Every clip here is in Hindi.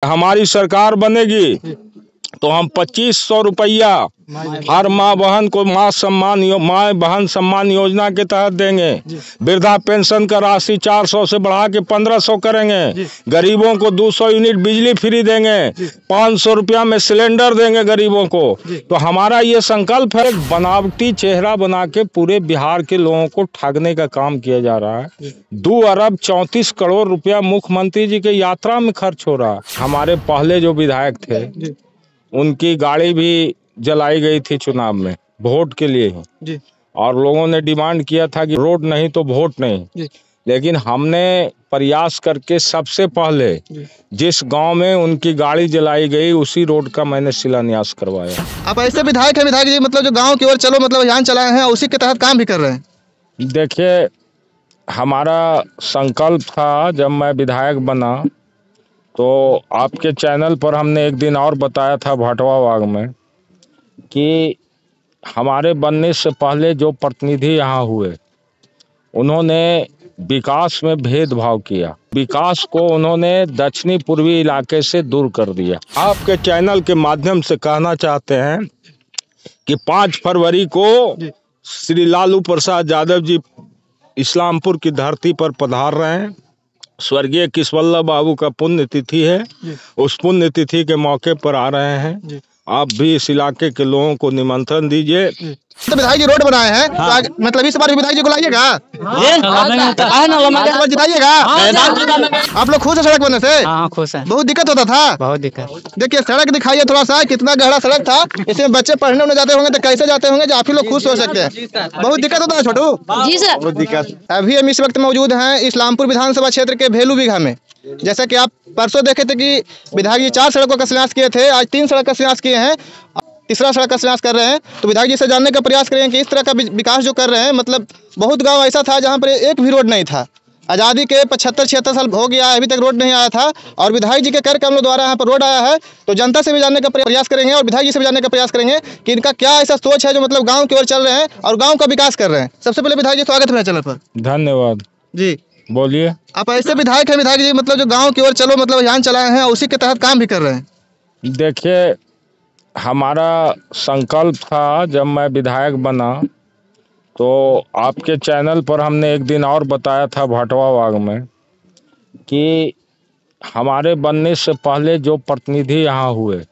हमारी सरकार बनेगी तो हम 2500 रुपया हर माँ बहन को माँ बहन सम्मान योजना के तहत देंगे। वृद्धा पेंशन का राशि 400 से बढ़ा के 1500 करेंगे। गरीबों को 200 यूनिट बिजली फ्री देंगे। 500 रुपया में सिलेंडर देंगे गरीबों को। तो हमारा ये संकल्प है। बनावटी चेहरा बना के पूरे बिहार के लोगों को ठगने का काम किया जा रहा है। 2 अरब 34 करोड़ रुपया मुख्यमंत्री जी के यात्रा में खर्च हो रहा है। हमारे पहले जो विधायक थे उनकी गाड़ी भी जलाई गई थी चुनाव में वोट के लिए ही, और लोगों ने डिमांड किया था कि रोड नहीं तो वोट नहीं। लेकिन हमने प्रयास करके सबसे पहले जिस गांव में उनकी गाड़ी जलाई गई उसी रोड का मैंने शिलान्यास करवाया। आप ऐसे विधायक हैं विधायक जी, मतलब जो गांव की ओर चलो मतलब अभियान चलाए हैं उसी के तहत काम भी कर रहे हैं। देखिए, हमारा संकल्प था जब मैं विधायक बना तो आपके चैनल पर हमने एक दिन और बताया था भटवा वाग में कि हमारे बनने से पहले जो प्रतिनिधि यहाँ हुए उन्होंने विकास में भेदभाव किया। विकास को उन्होंने दक्षिणी पूर्वी इलाके से दूर कर दिया। आपके चैनल के माध्यम से कहना चाहते हैं कि 5 फरवरी को श्री लालू प्रसाद यादव जी इस्लामपुर की धरती पर पधार रहे हैं। स्वर्गीय किशवल्लभ बाबू का पुण्यतिथि है। उस पुण्यतिथि के मौके पर आ रहे हैं। आप भी इस इलाके के लोगों को निमंत्रण दीजिए। तो विधायक जी रोड बनाए हैं, तो मतलब इस बार विधायक जी को लाइएगा, जिताइएगा। आप लोग खुश है सड़क बनने से? हाँ खुश है। बहुत दिक्कत होता था? बहुत दिक्कत। देखिए सड़क दिखाइए थोड़ा सा, कितना गहरा सड़क था। इसमें बच्चे पढ़ने उन्हें जाते होंगे तो कैसे जाते होंगे जो आप ही लोग खुश हो सकते हैं। बहुत दिक्कत होता है छोटू जी सर। बहुत दिक्कत। अभी हम इस वक्त मौजूद हैं इस्लामपुर विधानसभा क्षेत्र के भेलू बीघा में। जैसा कि आप परसों देखे थे कि विधायक जी 4 सड़कों का शिलान्यास किए थे, आज 3 सड़क का शिलान्यास किए हैं, तीसरा सड़क का शिलान्यास कर रहे हैं। तो विधायक जी से जानने का प्रयास करें कि इस तरह का विकास जो कर रहे हैं, मतलब बहुत गांव ऐसा था जहां पर एक भी रोड नहीं था। आज़ादी के 75-76 साल हो गया, अभी तक रोड नहीं आया था, और विधायक जी के कार्यक्रमों द्वारा यहाँ पर रोड आया है। तो जनता से भी जानने का प्रयास करेंगे और विधायक जी से भी जानने का प्रयास करेंगे कि इनका क्या ऐसा सोच है जो मतलब गाँव की ओर चल रहे हैं और गाँव का विकास कर रहे हैं। सबसे पहले विधायक जी स्वागत है चैनल पर। धन्यवाद जी बोलिए। आप ऐसे विधायक हैं विधायक जी, मतलब जो गाँव की ओर चलो मतलब अभियान चलाए हैं उसी के तहत काम भी कर रहे हैं। देखिए, हमारा संकल्प था जब मैं विधायक बना तो आपके चैनल पर हमने एक दिन और बताया था भटवा वाग में कि हमारे बनने से पहले जो प्रतिनिधि यहाँ हुए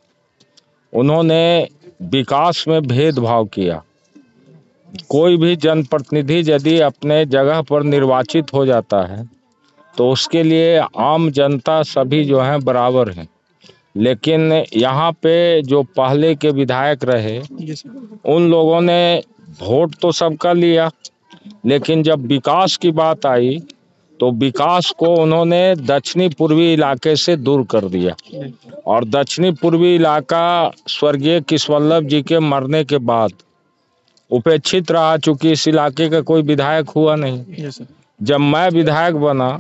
उन्होंने विकास में भेदभाव किया। कोई भी जनप्रतिनिधि यदि अपने जगह पर निर्वाचित हो जाता है तो उसके लिए आम जनता सभी जो हैं बराबर हैं। लेकिन यहाँ पे जो पहले के विधायक रहे उन लोगों ने वोट तो सबका लिया, लेकिन जब विकास की बात आई तो विकास को उन्होंने दक्षिणी पूर्वी इलाके से दूर कर दिया। और दक्षिणी पूर्वी इलाका स्वर्गीय किशवल्लभ जी के मरने के बाद उपेक्षित रहा, चूंकि इस इलाके का कोई विधायक हुआ नहीं। जब मैं विधायक बना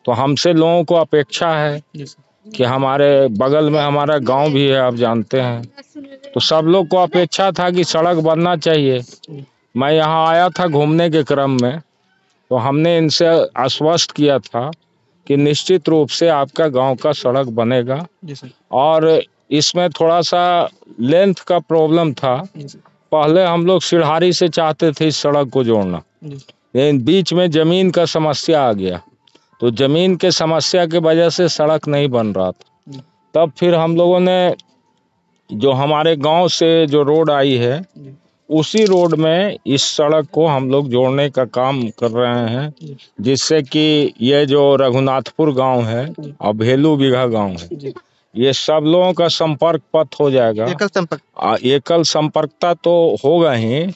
तो हमसे लोगों को अपेक्षा है कि हमारे बगल में हमारा गांव भी है, आप जानते हैं, तो सब लोग को अपेक्षा था कि सड़क बनना चाहिए। मैं यहाँ आया था घूमने के क्रम में, तो हमने इनसे आश्वस्त किया था कि निश्चित रूप से आपका गांव का सड़क बनेगा। और इसमें थोड़ा सा लेंथ का प्रॉब्लम था। पहले हम लोग सिढ़ारी से चाहते थे इस सड़क को जोड़ना, लेकिन बीच में ज़मीन का समस्या आ गया, तो ज़मीन के समस्या की वजह से सड़क नहीं बन रहा था। तब फिर हम लोगों ने जो हमारे गांव से जो रोड आई है उसी रोड में इस सड़क को हम लोग जोड़ने का काम कर रहे हैं, जिससे कि ये जो रघुनाथपुर गांव है और भेलू बीघा गांव है, ये सब लोगों का संपर्क पथ हो जाएगा। एकल संपर्कता तो होगा ही,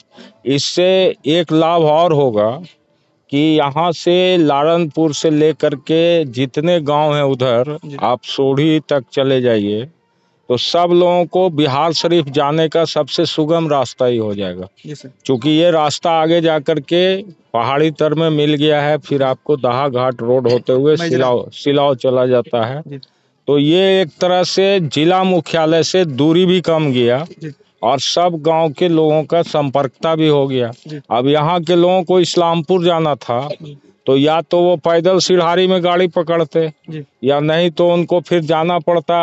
इससे एक लाभ और होगा कि यहाँ से लारनपुर से लेकर के जितने गांव हैं उधर आप सोढ़ी तक चले जाइए तो सब लोगों को बिहार शरीफ जाने का सबसे सुगम रास्ता ही हो जाएगा। क्योंकि ये रास्ता आगे जाकर के पहाड़ी तर में मिल गया है, फिर आपको दहा घाट रोड होते हुए सिलाव चला जाता है। तो ये एक तरह से जिला मुख्यालय से दूरी भी कम गया और सब गांव के लोगों का संपर्कता भी हो गया। अब यहाँ के लोगों को इस्लामपुर जाना था तो या तो वो पैदल सिढ़ारी में गाड़ी पकड़ते जी। या नहीं तो उनको फिर जाना पड़ता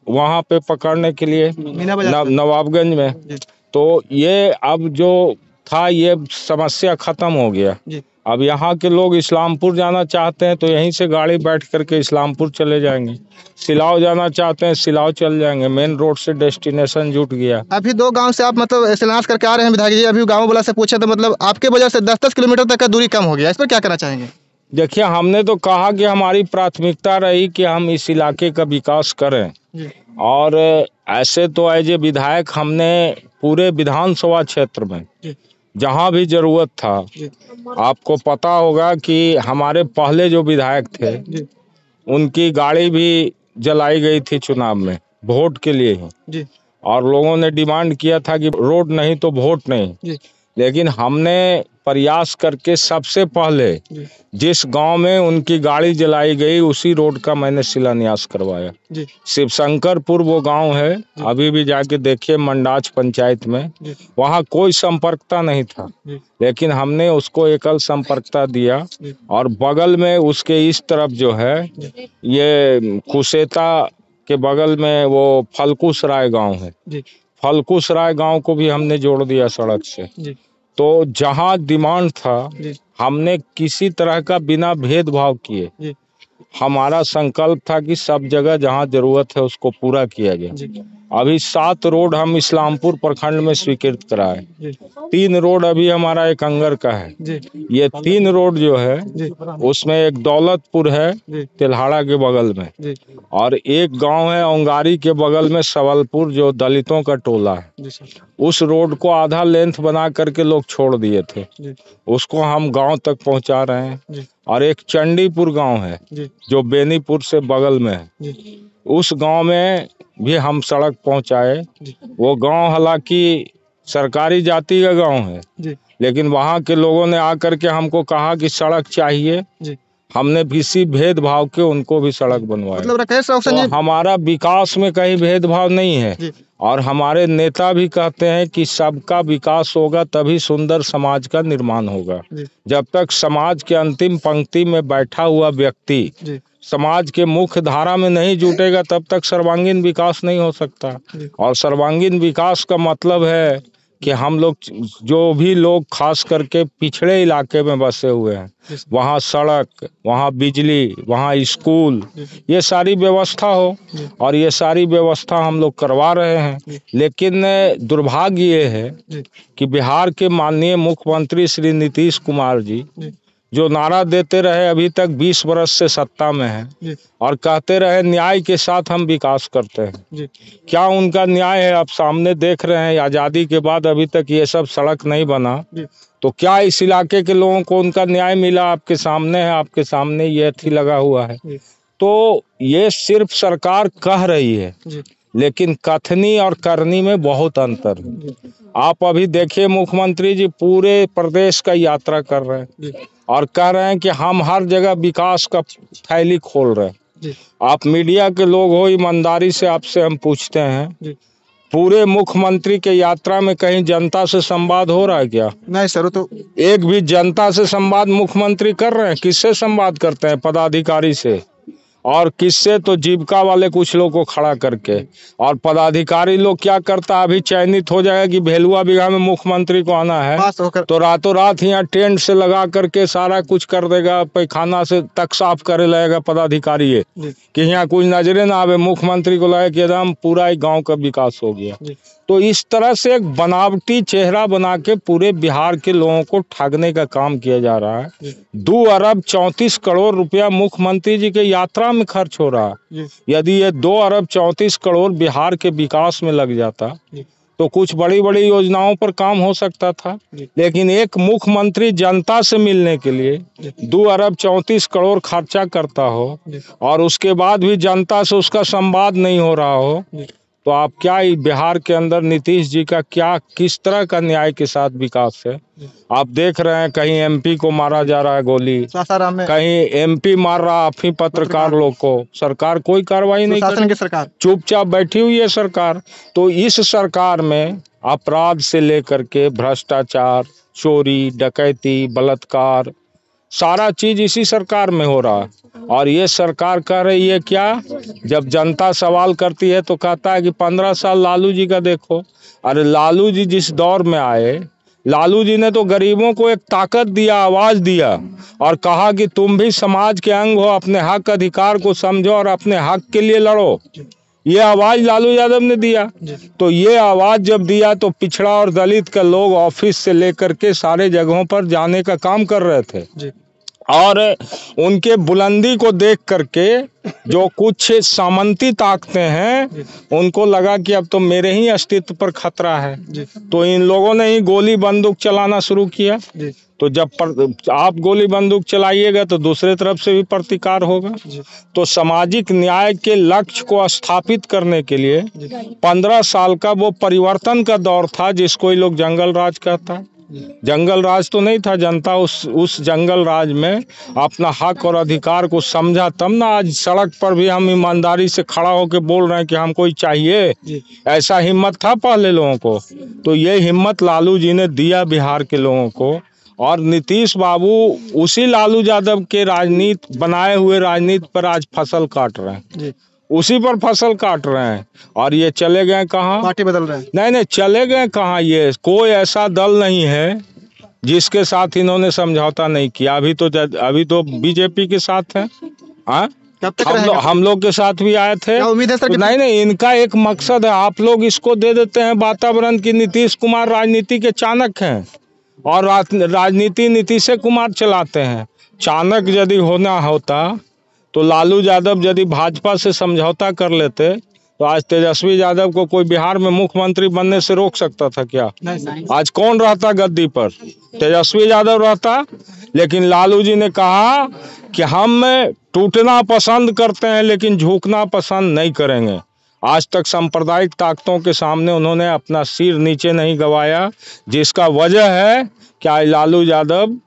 वहाँ पे पकड़ने के लिए मीना बाजार पे। नवाबगंज में। जी। तो ये अब जो था ये समस्या खत्म हो गया। जी। अब यहाँ के लोग इस्लामपुर जाना चाहते हैं तो यहीं से गाड़ी बैठ करके इस्लामपुर चले जाएंगे, सिलाव जाना चाहते हैं सिलाव चल जाएंगे, मेन रोड से डेस्टिनेशन जुट गया। अभी 2 गांव से आप मतलब शिलान्यास करके आ रहे हैं विधायक जी, अभी गाँव वाला से पूछे तो मतलब आपके वजह से 10-10 किलोमीटर तक का दूरी कम हो गया, इस पर क्या कहना चाहेंगे? देखिए, हमने तो कहा कि हमारी प्राथमिकता रही कि हम इस इलाके का विकास करें जी। और ऐसे तो एज ए विधायक हमने पूरे विधानसभा क्षेत्र में जी। जहाँ भी जरूरत था, जी। आपको पता होगा कि हमारे पहले जो विधायक थे जी। उनकी गाड़ी भी जलाई गई थी चुनाव में वोट के लिए ही। जी। और लोगों ने डिमांड किया था कि रोड नहीं तो वोट नहीं। जी। लेकिन हमने प्रयास करके सबसे पहले जी। जिस गांव में उनकी गाड़ी जलाई गई उसी रोड का मैंने शिलान्यास करवाया। जी। शिवशंकरपुर वो गांव है, अभी भी जाके देखिए मंडाच पंचायत में, वहाँ कोई संपर्कता नहीं था, लेकिन हमने उसको एकल संपर्कता दिया। और बगल में उसके इस तरफ जो है ये कुसेता के बगल में वो फलकुसराय गांव है, फलकुसराय गांव को भी हमने जोड़ दिया सड़क से। तो जहां डिमांड था हमने किसी तरह का बिना भेदभाव किए हमारा संकल्प था कि सब जगह जहां जरूरत है उसको पूरा किया जाए। अभी 7 रोड हम इस्लामपुर प्रखंड में स्वीकृत कराए, 3 रोड अभी हमारा एक अंगर का है। ये 3 रोड जो है उसमें एक दौलतपुर है तिल्हाड़ा के बगल में, और एक गांव है औंगारी के बगल में सबलपुर जो दलितों का टोला है। उस रोड को आधा लेंथ बना करके लोग छोड़ दिए थे, उसको हम गांव तक पहुंचा रहे हैं। और एक चंडीपुर गांव है जो बेनीपुर से बगल में है, उस गांव में भी हम सड़क पहुंचाए। वो गांव हालांकि सरकारी जाति का गांव है, लेकिन वहां के लोगों ने आकर के हमको कहा कि सड़क चाहिए, हमने किसी भेदभाव के उनको भी सड़क बनवाई। मतलब राकेश रोशन जी, तो हमारा विकास में कहीं भेदभाव नहीं है। और हमारे नेता भी कहते हैं कि सबका विकास होगा तभी सुंदर समाज का निर्माण होगा। जब तक समाज के अंतिम पंक्ति में बैठा हुआ व्यक्ति समाज के मुख्य धारा में नहीं जुटेगा तब तक सर्वांगीण विकास नहीं हो सकता। और सर्वांगीण विकास का मतलब है कि हम लोग जो भी लोग खास करके पिछड़े इलाके में बसे हुए हैं वहाँ सड़क, वहाँ बिजली, वहाँ स्कूल, ये सारी व्यवस्था हो, और ये सारी व्यवस्था हम लोग करवा रहे हैं। लेकिन दुर्भाग्य ये है कि बिहार के माननीय मुख्यमंत्री श्री नीतीश कुमार जी जो नारा देते रहे अभी तक 20 वर्ष से सत्ता में है और कहते रहे न्याय के साथ हम विकास करते हैं। क्या उनका न्याय है? आप सामने देख रहे हैं आज़ादी के बाद अभी तक ये सब सड़क नहीं बना, तो क्या इस इलाके के लोगों को उनका न्याय मिला? आपके सामने है, आपके सामने ये थी लगा हुआ है। तो ये सिर्फ सरकार कह रही है, लेकिन कथनी और करनी में बहुत अंतर है। आप अभी देखिए मुख्यमंत्री जी पूरे प्रदेश का यात्रा कर रहे हैं और कह रहे हैं कि हम हर जगह विकास का थैली खोल रहे हैं। आप मीडिया के लोग हो, ईमानदारी से आपसे हम पूछते हैं, पूरे मुख्यमंत्री के यात्रा में कहीं जनता से संवाद हो रहा है क्या? नहीं सर, तो एक भी जनता से संवाद मुख्यमंत्री कर रहे हैं? किससे संवाद करते हैं? पदाधिकारी से, और किससे? तो जीविका वाले कुछ लोग को खड़ा करके। और पदाधिकारी लोग क्या करता है, अभी चयनित हो जाएगा कि भेलुआ बीघा में मुख्यमंत्री को आना है तो रातों रात यहाँ टेंट से लगा करके सारा कुछ कर देगा, पैखाना से तक साफ करे लगेगा पदाधिकारी ये कि यहाँ कुछ नजरे ना आवे, मुख्यमंत्री को लगे कि एकदम पूरा एक गाँव का विकास हो गया। तो इस तरह से एक बनावटी चेहरा बना के पूरे बिहार के लोगों को ठगने का काम किया जा रहा है। 2 अरब 34 करोड़ रुपया मुख्यमंत्री जी के यात्रा में खर्च हो रहा है। यदि ये 2 अरब 34 करोड़ बिहार के विकास में लग जाता तो कुछ बड़ी बड़ी योजनाओं पर काम हो सकता था। लेकिन एक मुख्यमंत्री जनता से मिलने के लिए 2 अरब 34 करोड़ खर्चा करता हो और उसके बाद भी जनता से उसका संवाद नहीं हो रहा हो, तो आप क्या बिहार के अंदर नीतीश जी का क्या किस तरह का न्याय के साथ विकास है? आप देख रहे हैं कहीं एमपी को मारा जा रहा है गोली, कहीं एमपी मार रहा अफी पत्रकार लोग को, सरकार कोई कार्रवाई नहीं कर रही, सरकार चुपचाप बैठी हुई है सरकार। तो इस सरकार में अपराध से लेकर के भ्रष्टाचार, चोरी, डकैती, बलात्कार, सारा चीज इसी सरकार में हो रहा है। और ये सरकार कह रही है क्या, जब जनता सवाल करती है तो कहता है कि 15 साल लालू जी का देखो। अरे लालू जी जिस दौर में आए, लालू जी ने तो गरीबों को एक ताकत दिया, आवाज दिया और कहा कि तुम भी समाज के अंग हो, अपने हक अधिकार को समझो और अपने हक के लिए लड़ो। ये आवाज लालू यादव ने दिया। तो ये आवाज जब दिया तो पिछड़ा और दलित के लोग ऑफिस से लेकर के सारे जगहों पर जाने का काम कर रहे थे। और उनके बुलंदी को देख करके जो कुछ सामंती ताकतें हैं, उनको लगा कि अब तो मेरे ही अस्तित्व पर खतरा है। तो इन लोगों ने ही गोली बंदूक चलाना शुरू किया। तो जब आप गोली बंदूक चलाइएगा तो दूसरे तरफ से भी प्रतिकार होगा। तो सामाजिक न्याय के लक्ष्य को स्थापित करने के लिए 15 साल का वो परिवर्तन का दौर था, जिसको ये लोग जंगल राज कहता है। जंगल राज तो नहीं था, जनता उस जंगल राज में अपना हक और अधिकार को समझा, तब ना आज सड़क पर भी हम ईमानदारी से खड़ा होकर बोल रहे हैं कि हमको ही चाहिए। ऐसा हिम्मत था पहले लोगों को। तो ये हिम्मत लालू जी ने दिया बिहार के लोगों को। और नीतीश बाबू उसी लालू यादव के राजनीति बनाए हुए राजनीति पर आज फसल काट रहे हैं, उसी पर फसल काट रहे हैं। और ये चले गए कहाँ, पार्टी बदल रहे हैं। नहीं चले गए कहाँ। ये कोई ऐसा दल नहीं है जिसके साथ इन्होंने समझौता नहीं किया। अभी तो बीजेपी के साथ है। कब तक हम लोग के साथ भी आए थे। उम्मीद है सर? तो नहीं, इनका एक मकसद है। आप लोग इसको दे देते हैं वातावरण की नीतीश कुमार राजनीति के चाणक्य हैं और राजनीति नीतीश कुमार चलाते हैं। चाणक्य यदि होना होता तो लालू यादव यदि भाजपा से समझौता कर लेते तो आज तेजस्वी यादव को कोई बिहार में मुख्यमंत्री बनने से रोक सकता था क्या? आज कौन रहता गद्दी पर? तेजस्वी यादव रहता। लेकिन लालू जी ने कहा कि हम टूटना पसंद करते हैं लेकिन झुकना पसंद नहीं करेंगे। आज तक सांप्रदायिक ताकतों के सामने उन्होंने अपना सिर नीचे नहीं गवाया, जिसका वजह है कि आज लालू यादव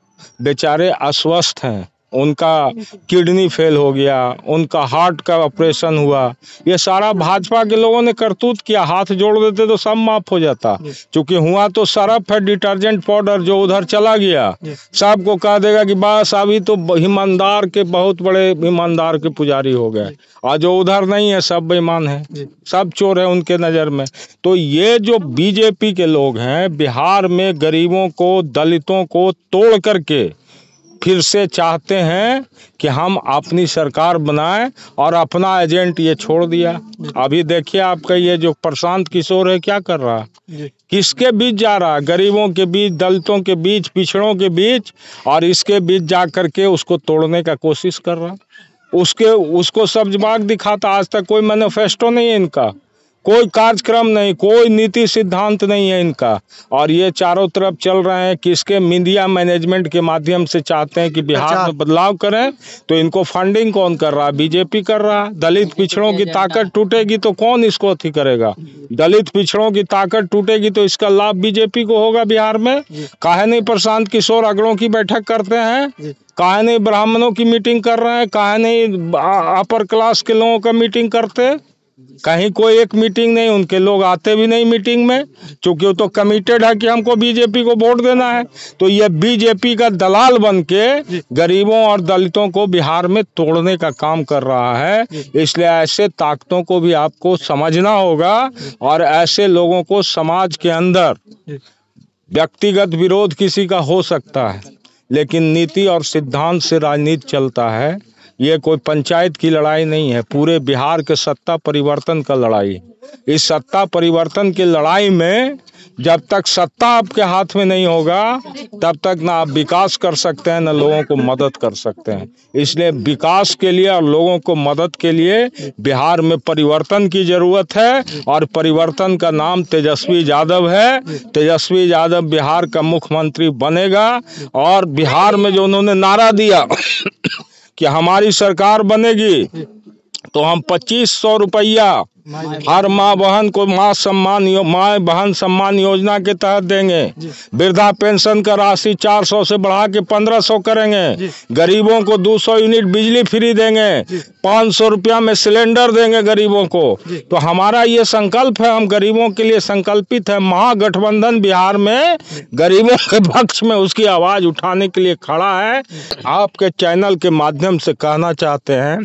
बेचारे अस्वस्थ हैं। उनका किडनी फेल हो गया, उनका हार्ट का ऑपरेशन हुआ। ये सारा भाजपा के लोगों ने करतूत किया। हाथ जोड़ देते तो सब माफ हो जाता। क्योंकि हुआ तो सरफ है, डिटर्जेंट पाउडर जो उधर चला गया, सबको कह देगा कि बस अभी तो ईमानदार के बहुत बड़े ईमानदार के पुजारी हो गए। और जो उधर नहीं है सब बेईमान है, सब चोर है उनके नज़र में। तो ये जो बीजेपी के लोग हैं, बिहार में गरीबों को, दलितों को तोड़ करके फिर से चाहते हैं कि हम अपनी सरकार बनाएं और अपना एजेंट ये छोड़ दिया। अभी देखिए आपका ये जो प्रशांत किशोर है क्या कर रहा है, किसके बीच जा रहा है? गरीबों के बीच, दलितों के बीच, पिछड़ों के बीच, और इसके बीच जा करके उसको तोड़ने का कोशिश कर रहा। उसको सब्जबाग दिखाता। आज तक कोई मैनिफेस्टो नहीं है इनका, कोई कार्यक्रम नहीं, कोई नीति सिद्धांत नहीं है इनका। और ये चारों तरफ चल रहे हैं कि इसके मीडिया मैनेजमेंट के माध्यम से चाहते हैं कि बिहार में बदलाव करें। तो इनको फंडिंग कौन कर रहा है? बीजेपी कर रहा है। दलित पिछड़ों की ताकत टूटेगी तो कौन इसको अथी करेगा? दलित पिछड़ों की ताकत टूटेगी तो इसका लाभ बीजेपी को होगा बिहार में। काहे नहीं प्रशांत किशोर अगड़ों की बैठक करते हैं? काहे नहीं ब्राह्मणों की मीटिंग कर रहे हैं? काहे नहीं अपर क्लास के लोगों का मीटिंग करते? कहीं कोई एक मीटिंग नहीं, उनके लोग आते भी नहीं मीटिंग में, क्योंकि वो तो कमिटेड है कि हमको बीजेपी को वोट देना है। तो ये बीजेपी का दलाल बन के गरीबों और दलितों को बिहार में तोड़ने का काम कर रहा है। इसलिए ऐसे ताकतों को भी आपको समझना होगा और ऐसे लोगों को समाज के अंदर, व्यक्तिगत विरोध किसी का हो सकता है लेकिन नीति और सिद्धांत से राजनीति चलता है। ये कोई पंचायत की लड़ाई नहीं है, पूरे बिहार के सत्ता परिवर्तन का लड़ाई। इस सत्ता परिवर्तन की लड़ाई में जब तक सत्ता आपके हाथ में नहीं होगा तब तक ना आप विकास कर सकते हैं ना लोगों को मदद कर सकते हैं। इसलिए विकास के लिए और लोगों को मदद के लिए बिहार में परिवर्तन की जरूरत है और परिवर्तन का नाम तेजस्वी यादव है। तेजस्वी यादव बिहार का मुख्यमंत्री बनेगा और बिहार में जो उन्होंने नारा दिया कि हमारी सरकार बनेगी तो हम 2500 रुपया हर माँ बहन को माँ बहन सम्मान योजना के तहत देंगे। वृद्धा पेंशन का राशि 400 से बढ़ा के 1500 करेंगे। गरीबों को 200 यूनिट बिजली फ्री देंगे। 500 रुपया में सिलेंडर देंगे गरीबों को। तो हमारा ये संकल्प है, हम गरीबों के लिए संकल्पित है। महागठबंधन बिहार में गरीबों के पक्ष में उसकी आवाज उठाने के लिए खड़ा है। आपके चैनल के माध्यम से कहना चाहते हैं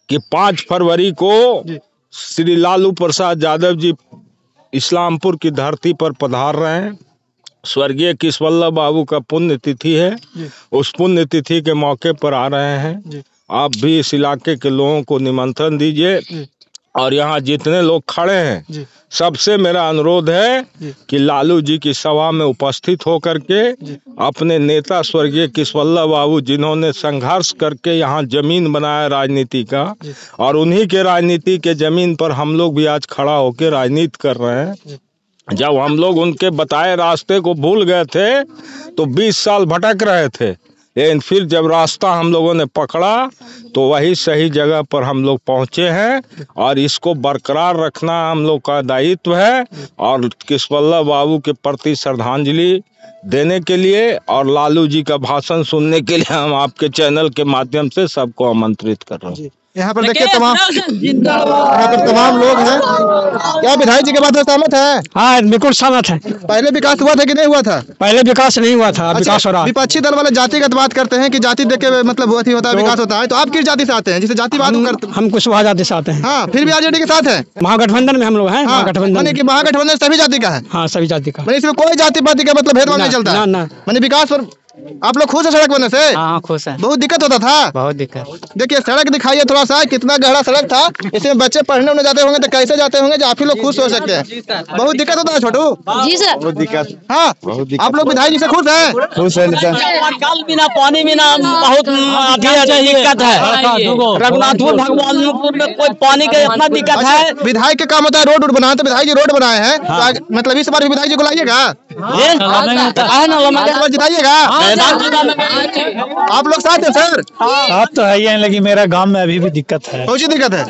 कि 5 फरवरी को श्री लालू प्रसाद यादव जी इस्लामपुर की धरती पर पधार रहे हैं। स्वर्गीय किशवल्लभ बाबू का पुण्य तिथि है। उस पुण्य तिथि के मौके पर आ रहे हैं। आप भी इस इलाके के लोगों को निमंत्रण दीजिए और यहाँ जितने लोग खड़े हैं सबसे मेरा अनुरोध है कि लालू जी की सभा में उपस्थित होकर के अपने नेता स्वर्गीय किशवल्लभ बाबू जिन्होंने संघर्ष करके यहाँ जमीन बनाया राजनीति का, और उन्हीं के राजनीति के जमीन पर हम लोग भी आज खड़ा होकर राजनीति कर रहे हैं। जब हम लोग उनके बताए रास्ते को भूल गए थे तो 20 साल भटक रहे थे, लेकिन फिर जब रास्ता हम लोगों ने पकड़ा तो वही सही जगह पर हम लोग पहुंचे हैं और इसको बरकरार रखना हम लोग का दायित्व है। और किशवल्लभ बाबू के प्रति श्रद्धांजलि देने के लिए और लालू जी का भाषण सुनने के लिए हम आपके चैनल के माध्यम से सबको आमंत्रित कर रहे हैं। यहाँ पर देखिए तमाम लोग हैं। क्या विधायक जी के बात में सहमत है? हाँ, बिल्कुल सहमत है। पहले विकास हुआ था कि नहीं हुआ था? पहले विकास नहीं हुआ था, विकास हो रहा है। विपक्षी दल वाले जातिगत बात करते हैं कि जाति देख के मतलब अथी होता है, विकास होता है। तो आप किस जाति से आते हैं जिसे जाति बात करते हैं? हम कुशवाहा जाति से आते हैं। हाँ, फिर भी आरजेडी के साथ है। महागठबंधन में हम लोग हैं। महागठबंधन सभी जाति का है। हाँ, सभी जाति का। इसमें कोई जाति पाति का मतलब भेदभाव नहीं चलता। मैंने विकास पर आप लोग खुश है सड़क बनने से? हाँ, खुश है। बहुत दिक्कत होता था? बहुत दिक्कत। देखिए सड़क दिखाइए थोड़ा सा, कितना गहरा सड़क था। इसमें बच्चे पढ़ने उन्हें जाते होंगे तो कैसे जाते होंगे जो आप ही लोग खुश हो सकते हैं। बहुत दिक्कत होता है छोटू जी सर। बहुत दिक्कत। हाँ, आप लोग विधायक जी से खुश है? खुश है। कल बिना पानी बिना बहुत दिक्कत है। रघुनाथपुर भगवानपुर में कोई पानी का इतना दिक्कत है। विधायक के काम होता है रोड बनाए, तो विधायक जी रोड बनाए हैं। मतलब इस बार भी विधायक जी को लाइएगा, जिताइएगा। आप लोग साथ हैं सर? आप तो है ही, लेकिन मेरा गांव में अभी भी दिक्कत है। कौन सी दिक्कत है?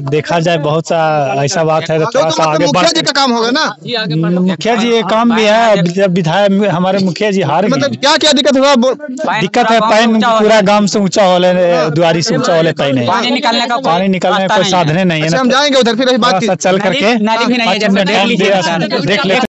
देखा जाए बहुत सा ऐसा बात है तो थोड़ा सा आगे मुखिया जी का काम होगा ना? मुखिया जी ये काम भी है। जब विधायक हमारे मुखिया जी हार मतलब क्या क्या दिक्कत हुआ? दिक्कत है पैन पूरा गांव से ऊंचा होले, द्वारी से ऊंचा होले पैन है। पानी निकलने का कोई साधन नहीं है। हम जाएंगे उधर फिर बात चल करके देख लेते।